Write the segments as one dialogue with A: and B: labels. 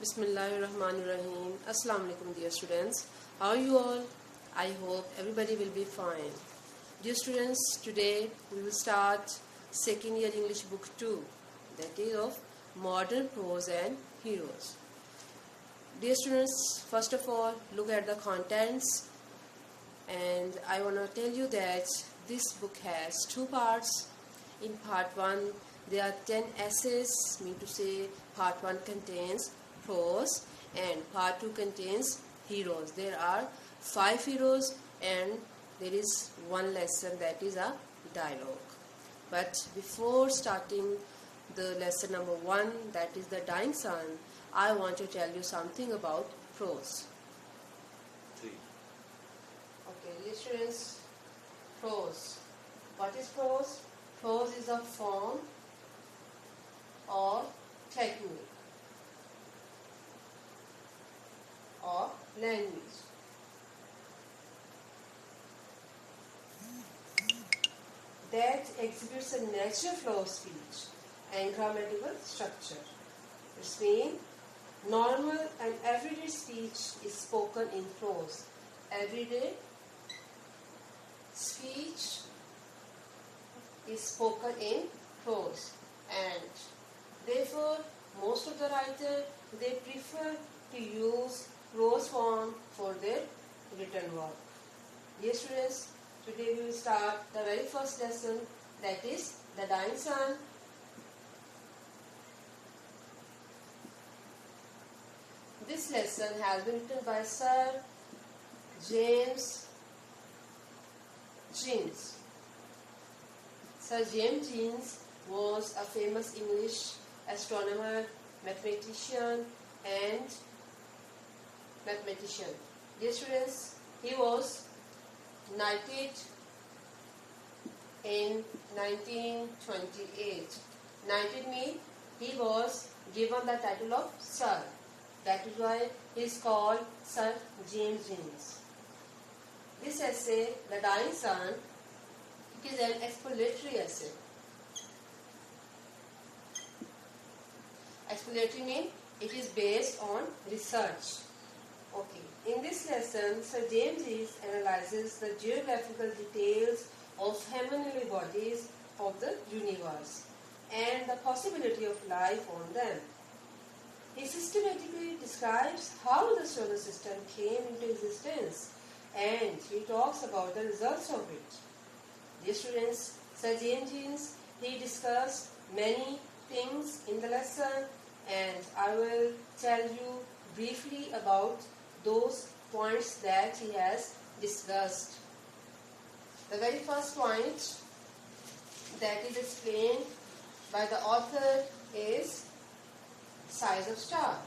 A: Bismillahirrahmanirrahim. Assalamu alaikum dear students. How are you all? I hope everybody will be fine. Dear students, today we will start second year English book 2, that is of modern prose and heroes. Dear students, first of all look at the contents, and I want to tell you that this book has two parts. In part 1 there are 10 essays, mean to say part 1 contains prose and part 2 contains heroes. There are 5 heroes and there is one lesson, that is a dialogue. But before starting the lesson number 1, that is the dying sun, I want to tell you something about prose.
B: 3.
A: Okay, dear students, prose. What is prose? Prose is a form or technique or language that exhibits a natural flow of speech and grammatical structure. It means normal and everyday speech is spoken in prose. Everyday speech is spoken in prose, and therefore most of the writers, they prefer to use prose form for their written work. Dear students, today we will start the very first lesson, that is the dying sun. This lesson has been written by Sir James Jeans. Sir James Jeans was a famous English astronomer, mathematician. Dear students, he was knighted in 1928. Knighted means he was given the title of Sir. That is why he is called Sir James Jeans. This essay, The Dying Sun, it is an explanatory essay. Explanatory means it is based on research. Okay. In this lesson, Sir James Jeans analyzes the geographical details of heavenly bodies of the universe and the possibility of life on them. He systematically describes how the solar system came into existence, and he talks about the results of it. Dear students, Sir James Jeans, he discussed many things in the lesson, and I will tell you briefly about those points that he has discussed. The very first point that is explained by the author is size of star.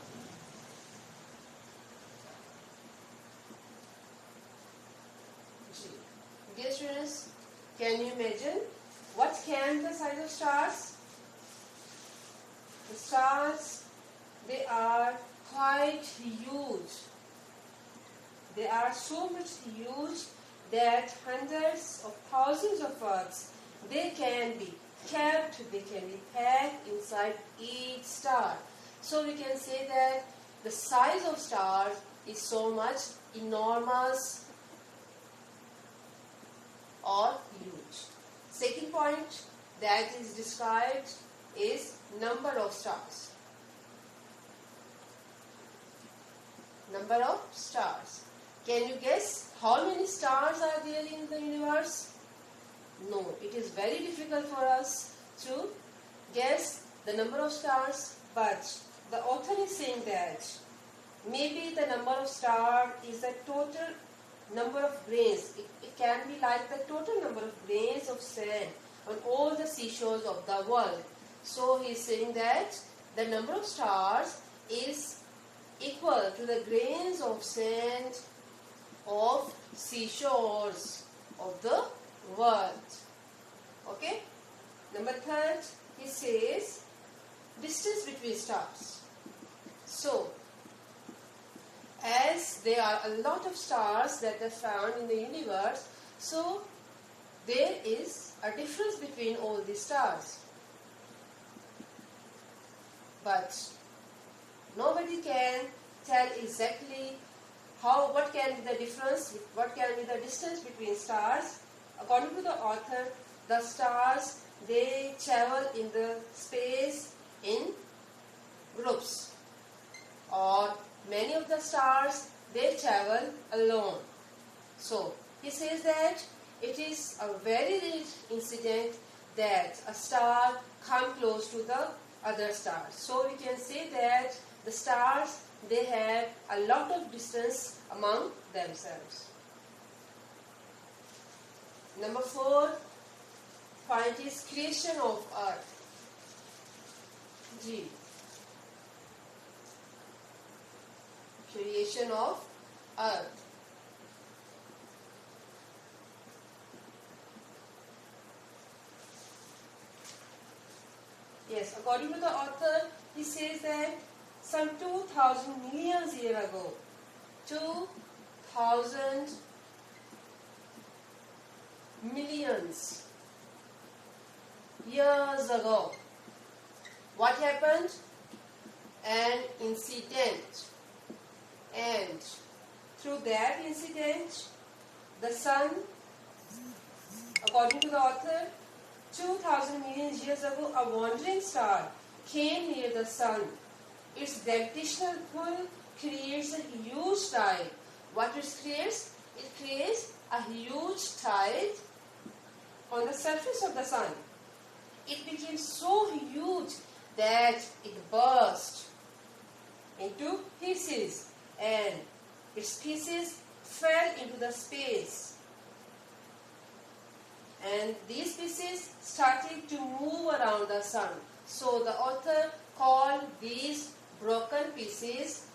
A: Dear students, can you imagine what can be the size of stars? The stars, they are quite huge. They are so much huge that hundreds of thousands of earths, they can be kept, they can be packed inside each star. So we can say that the size of stars is so much enormous or huge. Second point that is described is number of stars. Number of stars. Can you guess how many stars are there in the universe? No, it is very difficult for us to guess the number of stars, but the author is saying that maybe the number of stars is the total number of grains. It can be like the total number of grains of sand on all the seashores of the world. So he is saying that the number of stars is equal to the grains of sand of seashores of the world. Okay? Number 3, he says distance between stars. So, as there are a lot of stars that are found in the universe, so there is a difference between all these stars. But Nobody can tell exactly what can be the difference, what can be the distance between stars. According to the author, the stars, they travel in the space in groups, or many of the stars, they travel alone. So he says that it is a very rare incident that a star come close to the other stars. So we can say that the stars, they have a lot of distance among themselves. Number 4 point is creation of earth. G. Creation of earth. Yes, according to the author, he says that some 2000 million years ago, 2000 millions years ago, what happened? An incident, and through that incident, the sun, according to the author, 2000 million years ago, a wandering star came near the sun. Its gravitational pull creates a huge tide. What it creates? It creates a huge tide on the surface of the sun. It became so huge that it burst into pieces, and its pieces fell into the space. And these pieces started to move around the sun. So the author called these broken pieces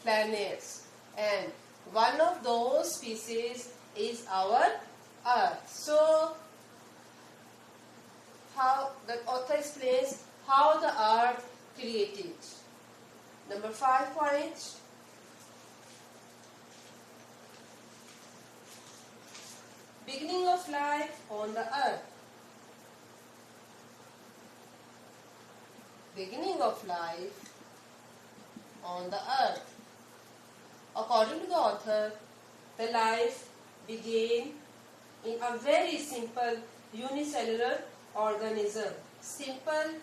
A: planets. And one of those pieces is our Earth. So how the author explains how the Earth created. Number 5 point. Beginning of life on the earth. Beginning of life on the earth. According to the author, the life began in a very simple unicellular organism. Simple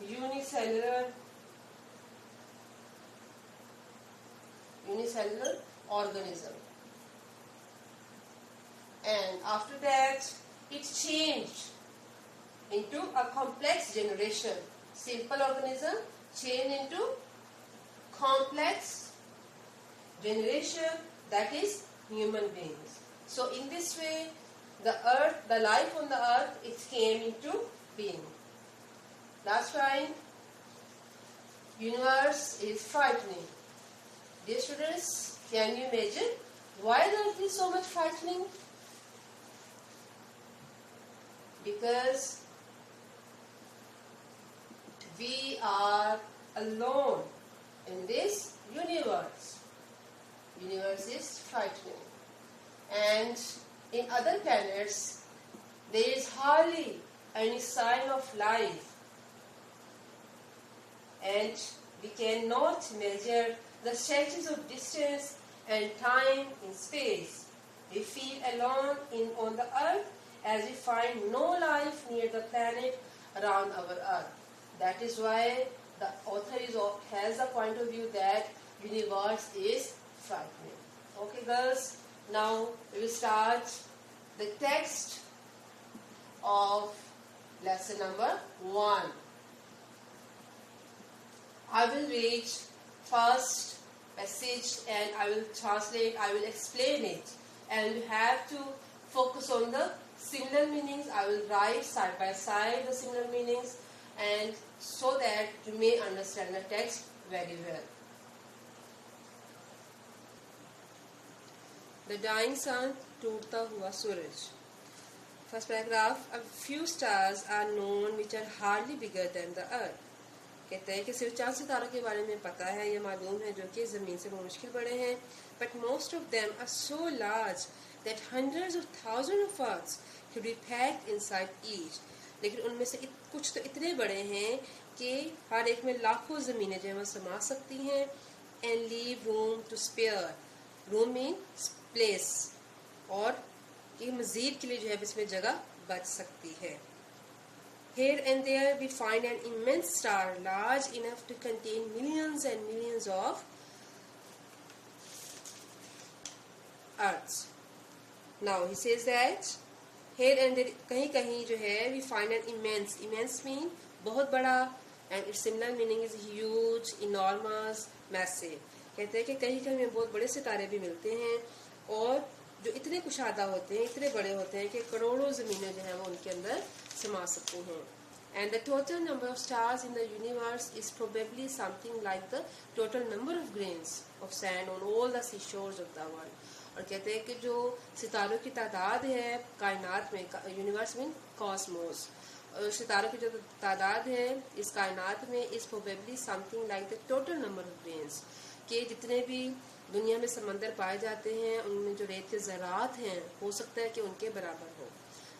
A: unicellular organism. And after that, it changed into a complex generation. Simple organism changed into complex generation, that is human beings. So in this way, the earth, the life on the earth, it came into being. Last line, universe is frightening. Dear students, can you imagine why the earth is so much frightening? Because we are alone in this universe. Universe is frightening. And in other planets, there is hardly any sign of life. And we cannot measure the stretches of distance and time in space. We feel alone on the earth, as we find no life near the planet around our earth. That is why the author has a point of view that universe is frightening. Okay girls, now we will start the text of lesson number 1. I will read first passage and I will translate, I will explain it, and you have to focus on the similar meanings. I will write side by side the similar meanings, and so that you may understand the text very well. The dying sun, टूटता हुआ सूरज. First paragraph, a few stars are known which are hardly bigger than the earth. कहते हैं कि सिर्फ 4 सितारों के बारे में पता है, ये मालूम है, जो कि ज़मीन से मुश्किल बड़े हैं. But most of them are so large that hundreds of thousands of earths could be packed inside each. لیکن ان میں سے کچھ تو اتنے بڑے ہیں کہ ہر ایک میں لاکھوں زمینیں جو ہیں وہ سما سکتی ہیں. And leave room to spare. Room means place, اور یہ مزید کے لیے جو ہے اس میں جگہ بچ سکتی ہے. Here and there we find an immense star large enough to contain millions and millions of earths. Now he says that here and there کہیں کہیں جو ہے we find an immense. Immense mean بہت بڑا, and its similar meaning is huge, enormous, massive. کہتے ہیں کہ کہیں کہیں میں بہت بڑے ستارے بھی ملتے ہیں اور جو اتنے کشادہ ہوتے ہیں, اتنے بڑے ہوتے ہیں کہ کروڑوں زمینیں جو ہیں وہ ان کے اندر سما سکتی ہیں. And the total number of stars in the universe is probably something like the total number of grains of sand on all the seashores of the world. اور کہتے ہیں کہ جو ستاروں کی تعداد ہے کائنات میں, یونیورس میں کاسموس, ستاروں کی جو تعداد ہے اس کائنات میں is probably something like the total number of grains, کہ جتنے بھی دنیا میں سمندر پائے جاتے ہیں ان میں جو ریت کے ذرات ہیں ہو سکتا ہے کہ ان کے برابر ہو.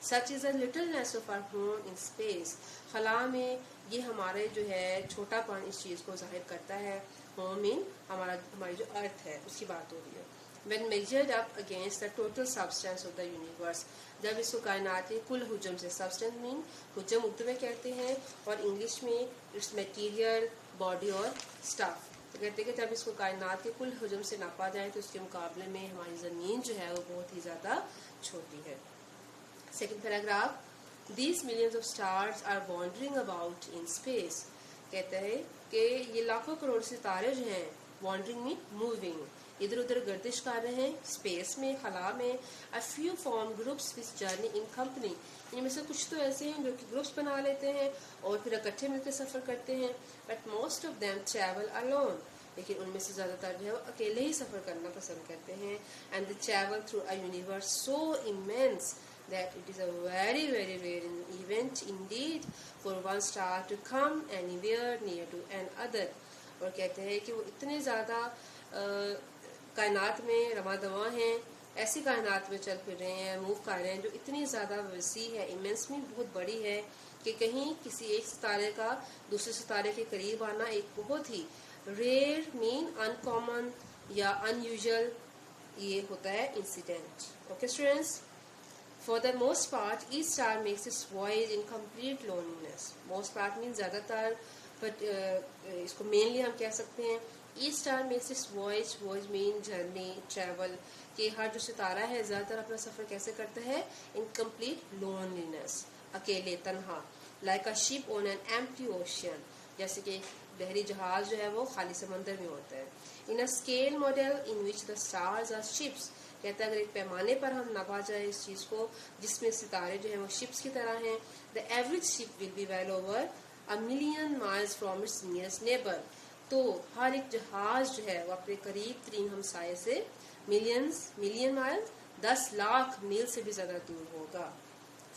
A: Such is the littleness of our home in space. خلا میں یہ ہمارے جو ہے چھوٹا پن اس چیز کو ظاہر کرتا ہے. ہوم ان ہماری جو ارتھ ہے اس کی بات ہو رہی ہے. When measured up against the total substance of the universe, جب اس کو کائنات کے کل حجم سے, substance mean حجم اردو میں کہتے ہیں اور انگلش میں اٹس میٹیریل, باڈی اور اسٹاف. تو کہتے ہیں کہ جب اس کو کائنات کے کل حجم سے ناپا جائے تو اس کے مقابلے میں ہماری زمین جو ہے وہ بہت ہی زیادہ چھوٹی ہے. Second paragraph, these millions of stars are wandering about in space. کہتا ہے کہ یہ لاکھوں کروڑ ستارے جو ہیں, wandering mean moving, ادھر ادھر گردش کر رہے ہیں اسپیس میں, خلا میں. A few form groups which journey in company. ان میں سے کچھ تو ایسے ہیں جو کہ گروپس بنا لیتے ہیں اور پھر اکٹھے مل کے سفر کرتے ہیں. But most of them travel alone. لیکن ان میں سے زیادہ تر جو ہے وہ اکیلے ہی سفر کرنا پسند کرتے ہیں. And they travel through a universe so immense that it is a very very rare event indeed for one star to come anywhere near to another. اور کہتے ہیں کہ وہ اتنے زیادہ کائنات میں رواں دواں ہیں, ایسی کائنات میں چل پھر رہے ہیں, موو کر رہے ہیں جو اتنی زیادہ وسیع ہے, ایمنس میں بہت بڑی ہے, کہ کہیں کسی ایک ستارے کا دوسرے ستارے کے قریب آنا ایک بہت ہی ریئر مین انکامن یا انیوژل یہ ہوتا ہے incident. Okay students, For the most part, each star makes its voyage in complete loneliness. Most part means زیادہ تر, but اس کو mainly ہم کہہ سکتے ہیں each star makes its voyage. Voyage mean journey, travel. کہ ہر جو ستارہ ہے زیادہ تر اپنا سفر کیسے کرتا ہے, in complete loneliness, اکیلے, تنہا. Like a ship on an empty ocean. جیسے کہ بحری جہاز جو ہے وہ خالی سمندر میں ہوتا ہے. In a scale model in which the stars are ships. کہتا ہے اگر ایک پیمانے پر ہم ناپا جائے اس چیز کو جس میں ستارے جو ہیں وہ شپس کی طرح ہیں, the average ship will be well over 1,000,000 miles from its nearest neighbor. تو ہر ایک جہاز جو ہے وہ اپنے قریب ترین ہمسائے سے ملین مائل 10 لاکھ میل سے بھی زیادہ دور ہوگا.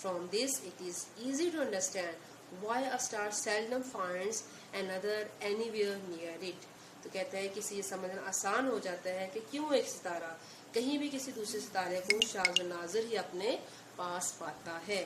A: From this it is easy to understand why a star seldom finds another anywhere near it. تو کہتا ہے کہ اسے یہ سمجھنا آسان ہو جاتا ہے کہ کیوں ایک ستارہ کہیں بھی کسی دوسرے ستارے کو شاذ و نادر ہی اپنے پاس پاتا ہے.